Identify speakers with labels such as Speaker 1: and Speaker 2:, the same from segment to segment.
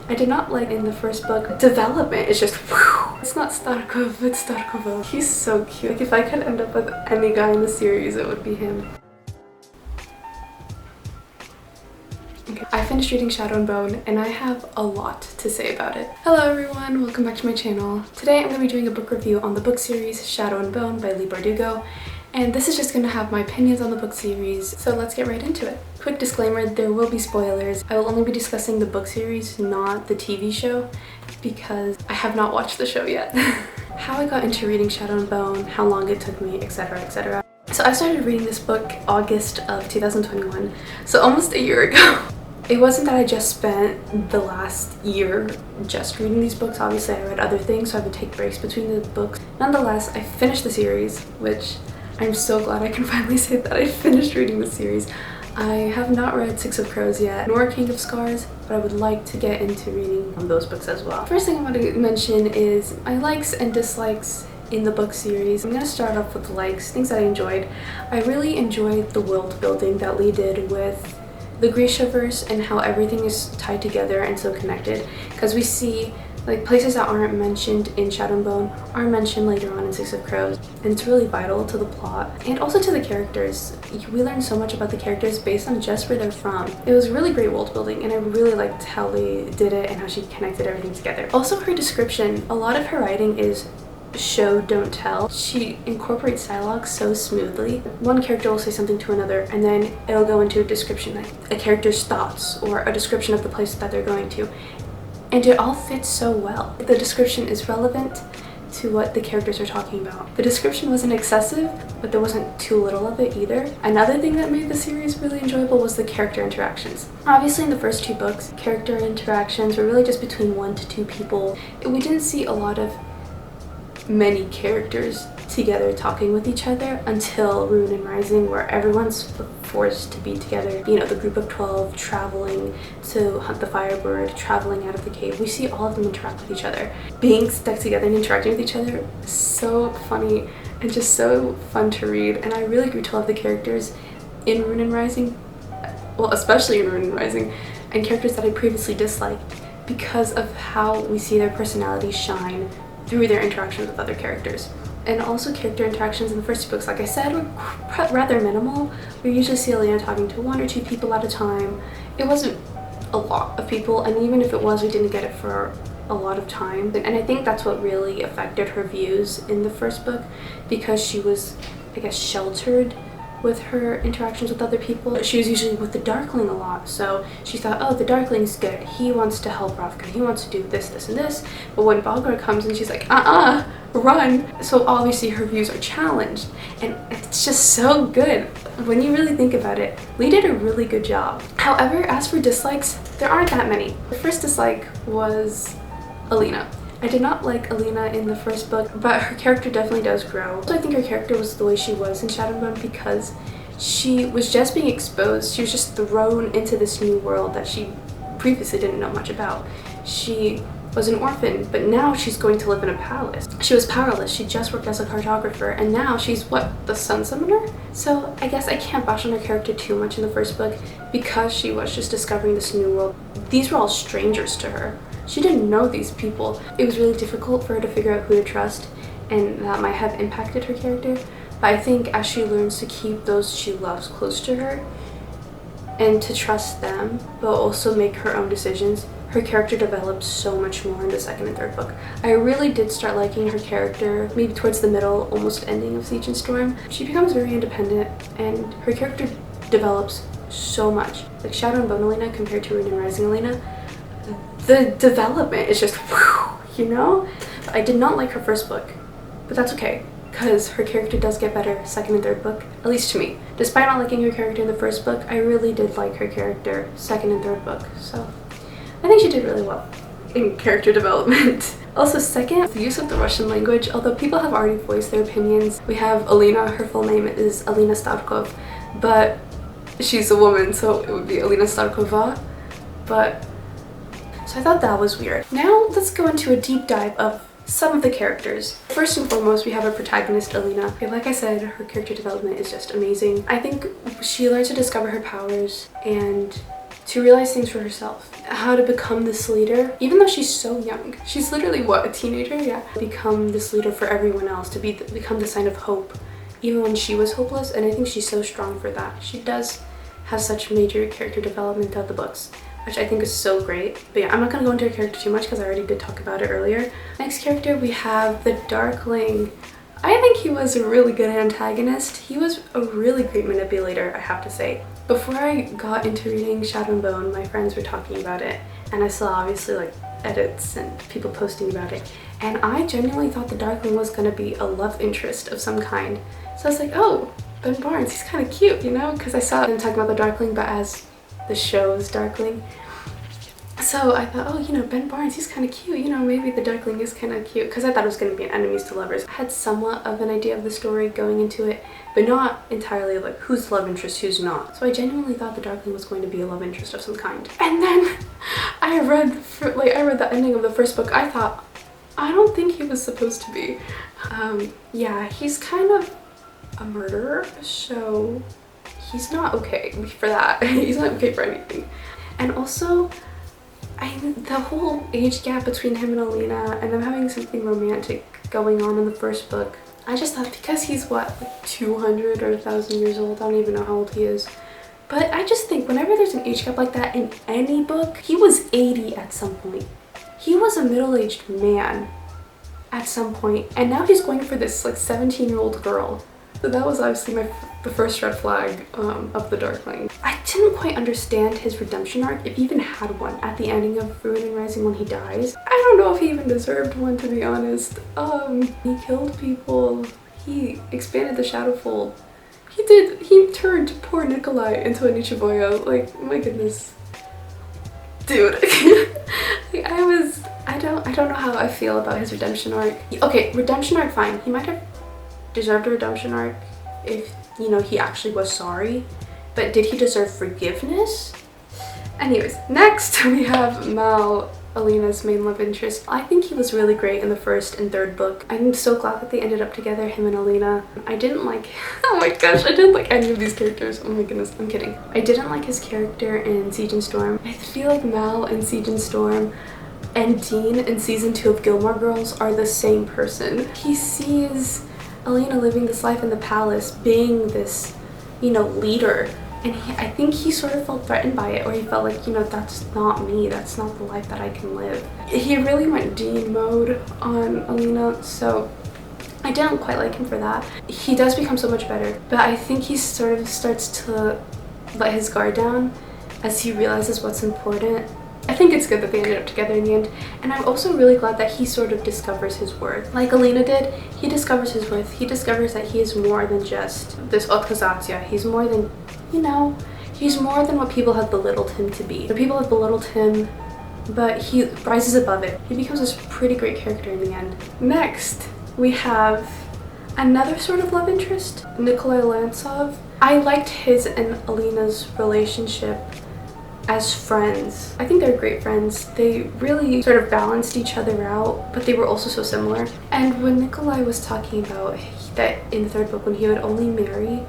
Speaker 1: I did not like in the first book, development is just whew. It's not Starkov, it's Starkovo. He's so cute. Like if I could end up with any guy in the series, it would be him. Okay. I finished reading Shadow and Bone and I have a lot to say about it. Hello everyone, welcome back to my channel. Today I'm going to be doing a book review on the book series Shadow and Bone by Leigh Bardugo. And this is just going to have my opinions on the book series, so let's get right into it. Quick disclaimer, there will be spoilers. I will only be discussing the book series, not the TV show, because I have not watched the show yet. How I got into reading Shadow and Bone, how long it took me, etc, etc. So I started reading this book August of 2021, so almost a year ago. It wasn't that I just spent the last year just reading these books. Obviously I read other things, so I would take breaks between the books. Nonetheless, I finished the series, which I'm so glad I can finally say that I finished reading the series. I have not read Six of Crows yet, nor King of Scars, but I would like to get into reading those books as well. First thing I want to mention is my likes and dislikes in the book series. I'm going to start off with the likes, things that I enjoyed. I really enjoyed the world building that Leigh did with the Grishaverse and how everything is tied together and so connected, because we see like places that aren't mentioned in Shadow and Bone are mentioned later on in Six of Crows, and it's really vital to the plot and also to the characters. We learn so much about the characters based on just where they're from. It was really great world building and I really liked how they did it and how she connected everything together. Also her description, a lot of her writing is show don't tell. She incorporates dialogue so smoothly. One character will say something to another and then it'll go into a description, like a character's thoughts or a description of the place that they're going to. And it all fits so well. The description is relevant to what the characters are talking about. The description wasn't excessive, but there wasn't too little of it either. Another thing that made the series really enjoyable was the character interactions. Obviously in the first two books, character interactions were really just between 1 to 2 people. We didn't see a lot of many characters together talking with each other until Ruin and Rising, where everyone's forced to be together. You know, the group of 12 traveling to hunt the Firebird, traveling out of the cave. We see all of them interact with each other. Being stuck together and interacting with each other is so funny and just so fun to read. And I really grew to love the characters in Ruin and Rising, well, especially in Ruin and Rising, and characters that I previously disliked because of how we see their personalities shine through their interactions with other characters. And also character interactions in the first 2 books, like I said, were rather minimal. We usually see Elena talking to 1 or 2 people at a time. It wasn't a lot of people, and even if it was, we didn't get it for a lot of time. And I think that's what really affected her views in the first book, because she was, I guess, sheltered with her interactions with other people. She was usually with the Darkling a lot, so she thought, oh, the Darkling's good, he wants to help Ravka, he wants to do this, this, and this. But when Balgar comes and she's like, run. So obviously her views are challenged, and it's just so good. When you really think about it, Leigh did a really good job. However, as for dislikes, there aren't that many. The first dislike was Elena. I did not like Elena in the first book, but her character definitely does grow. So I think her character was the way she was in Shadow and Bone because she was just being exposed. She was just thrown into this new world that she previously didn't know much about. She was an orphan, but now she's going to live in a palace. She was powerless. She just worked as a cartographer, and now she's what, the Sun Summoner? So I guess I can't bash on her character too much in the first book because she was just discovering this new world. These were all strangers to her. She didn't know these people. It was really difficult for her to figure out who to trust, and that might have impacted her character. But I think as she learns to keep those she loves close to her and to trust them, but also make her own decisions, her character develops so much more in the second and third book. I really did start liking her character maybe towards the middle, almost ending of Siege and Storm. She becomes very independent and her character develops so much. Like Shadow and Bone Elena compared to Ruin and Rising Elena, the development is just whew, you know? I did not like her first book, but that's okay, because her character does get better second and third book, at least to me. Despite not liking her character in the first book, I really did like her character second and third book, so I think she did really well in character development. Also second, the use of the Russian language. Although people have already voiced their opinions, we have Elena, her full name is Elena Starkov, but she's a woman, so it would be Elena Starkova, but so I thought that was weird. Now let's go into a deep dive of some of the characters. First and foremost, we have our protagonist, Elena. Okay, like I said, her character development is just amazing. I think she learns to discover her powers and to realize things for herself, how to become this leader, even though she's so young. She's literally, what, a teenager? Yeah. Become this leader for everyone else, to become the sign of hope, even when she was hopeless, and I think she's so strong for that. She does have such major character development throughout the books, which I think is so great. But yeah, I'm not gonna go into her character too much because I already did talk about it earlier. Next character, we have the Darkling. I think he was a really good antagonist. He was a really great manipulator, I have to say. Before I got into reading Shadow and Bone, my friends were talking about it, and I saw obviously like edits and people posting about it, and I genuinely thought the Darkling was gonna be a love interest of some kind. So I was like, oh, Ben Barnes, he's kind of cute, you know, because I saw him talking about the Darkling, but as the show's Darkling. So I thought, oh, you know, Ben Barnes, he's kind of cute, you know, maybe the Darkling is kind of cute, because I thought it was going to be an enemies to lovers. I had somewhat of an idea of the story going into it, but not entirely like who's love interest, who's not. So I genuinely thought the Darkling was going to be a love interest of some kind. And then I read the ending of the first book. I thought, I don't think he was supposed to be. Yeah, he's kind of a murderer, so he's not okay for that. He's not okay for anything. And also, the whole age gap between him and Alina and them having something romantic going on in the first book, I just thought because he's what, like 200 or 1,000 years old, I don't even know how old he is, but I just think whenever there's an age gap like that in any book, he was 80 at some point. He was a middle-aged man at some point, and now he's going for this like 17-year-old girl. So that was obviously the first red flag of the Darkling. I didn't quite understand his redemption arc, if he even had one, at the ending of Ruin and Rising when he dies. I don't know if he even deserved one, to be honest. He killed people. He expanded the Shadowfold. He turned poor Nikolai into a Nichiboya. Like, my goodness. Dude. Like, I don't know how I feel about his redemption arc. Okay, redemption arc, fine. He might have deserved a redemption arc if, you know, he actually was sorry, but did he deserve forgiveness? Anyways, next we have Mal, Alina's main love interest. I think he was really great in the first and third book. I'm so glad that they ended up together, him and Alina. I didn't like, oh my gosh, I didn't like any of these characters. Oh my goodness, I'm kidding. I didn't like his character in Siege and Storm. I feel like Mal in Siege and Storm and Dean in season 2 of Gilmore Girls are the same person. He sees Alina living this life in the palace, being this, you know, leader, and I think he sort of felt threatened by it, or he felt like, you know, that's not me, that's not the life that I can live. He really went Dean mode on Alina, so I didn't quite like him for that. He does become so much better, but I think he sort of starts to let his guard down as he realizes what's important. I think it's good that they ended up together in the end, and I'm also really glad that he sort of discovers his worth. Like Alina did, he discovers his worth. He discovers that he is more than just this Okazatsuya. He's more than, you know, he's more than what people have belittled him to be. The people have belittled him, but he rises above it. He becomes this pretty great character in the end. Next, we have another sort of love interest, Nikolai Lantsov. I liked his and Alina's relationship as friends. I think they're great friends. They really sort of balanced each other out, but they were also so similar. And when Nikolai was talking about that in the third book, when he would only marry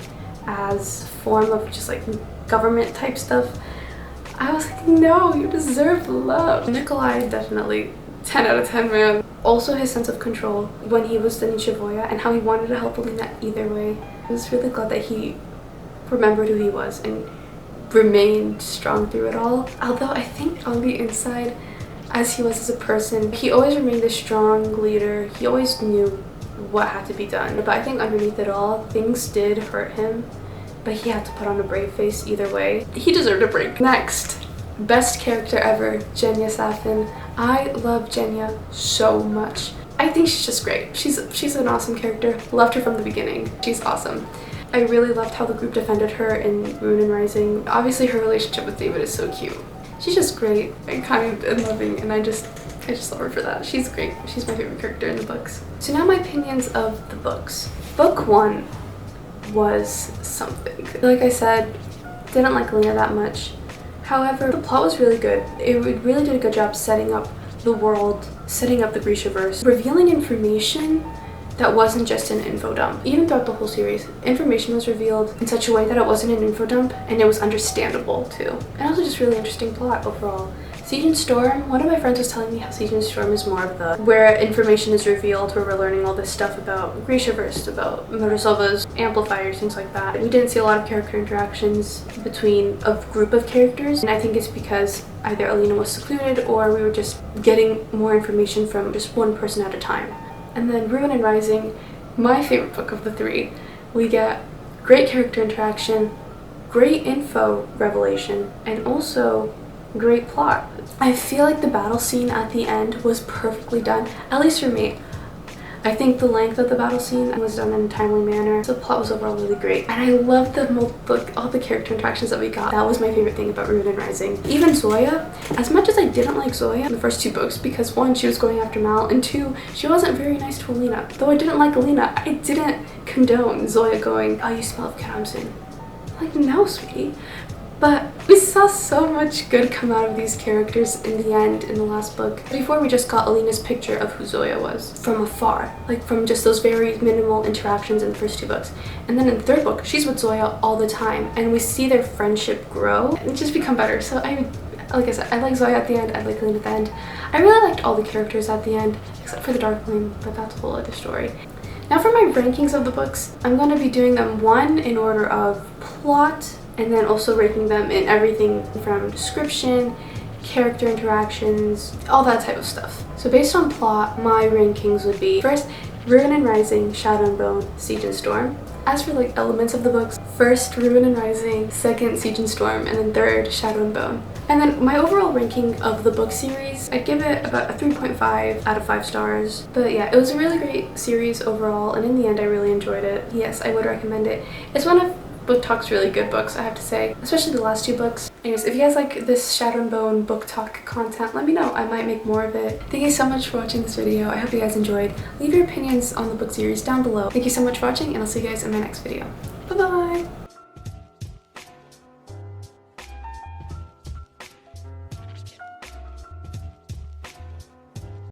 Speaker 1: as a form of just like government type stuff, I was like, no, you deserve love. Nikolai, definitely 10 out of 10, man. Also his sense of control when he was the Nichiboya and how he wanted to help Alina either way. I was really glad that he remembered who he was and remained strong through it all. Although I think on the inside, as he was as a person, he always remained a strong leader. He always knew what had to be done. But I think underneath it all, things did hurt him, but he had to put on a brave face either way. He deserved a break. Next, best character ever, Genya Safin. I love Genya so much. I think she's just great. She's an awesome character. Loved her from the beginning. She's awesome. I really loved how the group defended her in Ruin and Rising. Obviously her relationship with David is so cute. She's just great and kind and loving, and I just love her for that. She's great. She's my favorite character in the books. So now my opinions of the books. Book 1 was something. Like I said, didn't like Alina that much. However, the plot was really good. It really did a good job setting up the world, setting up the Grishaverse, revealing information that wasn't just an info dump. Even throughout the whole series, information was revealed in such a way that it wasn't an info dump and it was understandable too. And also just really interesting plot overall. Siege and Storm, one of my friends was telling me how Siege and Storm is more of the where information is revealed, where we're learning all this stuff about Grishaverse, about Murasylva's amplifiers, things like that. We didn't see a lot of character interactions between a group of characters, and I think it's because either Ellienoor was secluded or we were just getting more information from just one person at a time. And then Ruin and Rising, my favorite book of the three. We get great character interaction, great info revelation, and also great plot. I feel like the battle scene at the end was perfectly done, at least for me. I think the length of the battle scene was done in a timely manner. The plot was overall really great, and I loved all the character interactions that we got. That was my favorite thing about Ruin and Rising. Even Zoya, as much as I didn't like Zoya in the first two books, because one, she was going after Mal, and two, she wasn't very nice to Alina. Though I didn't like Alina, I didn't condone Zoya going, "Oh, you smell of Karamzin." Like, no, sweetie. But we saw so much good come out of these characters in the end in the last book. Before, we just got Alina's picture of who Zoya was from afar, like from just those very minimal interactions in the first two books. And then in the third book, she's with Zoya all the time, and we see their friendship grow and just become better. So like I said, I like Zoya at the end, I like Alina at the end. I really liked all the characters at the end, except for the Darkling, but that's a whole other story. Now for my rankings of the books, I'm going to be doing them one in order of plot, and then also ranking them in everything from description, character interactions, all that type of stuff. So based on plot, my rankings would be first, Ruin and Rising, Shadow and Bone, Siege and Storm. As for like elements of the books, first Ruin and Rising, second Siege and Storm, and then third Shadow and Bone. And then my overall ranking of the book series, I'd give it about a 3.5 out of 5 stars. But yeah, it was a really great series overall, and in the end I really enjoyed it. Yes, I would recommend it. It's one of BookTok's really good books, I have to say, especially the last two books. Anyways, if you guys like this Shadow and Bone BookTok content, let me know. I might make more of it. Thank you so much for watching this video. I hope you guys enjoyed. Leave your opinions on the book series down below. Thank you so much for watching, and I'll see you guys in my next video. Bye bye!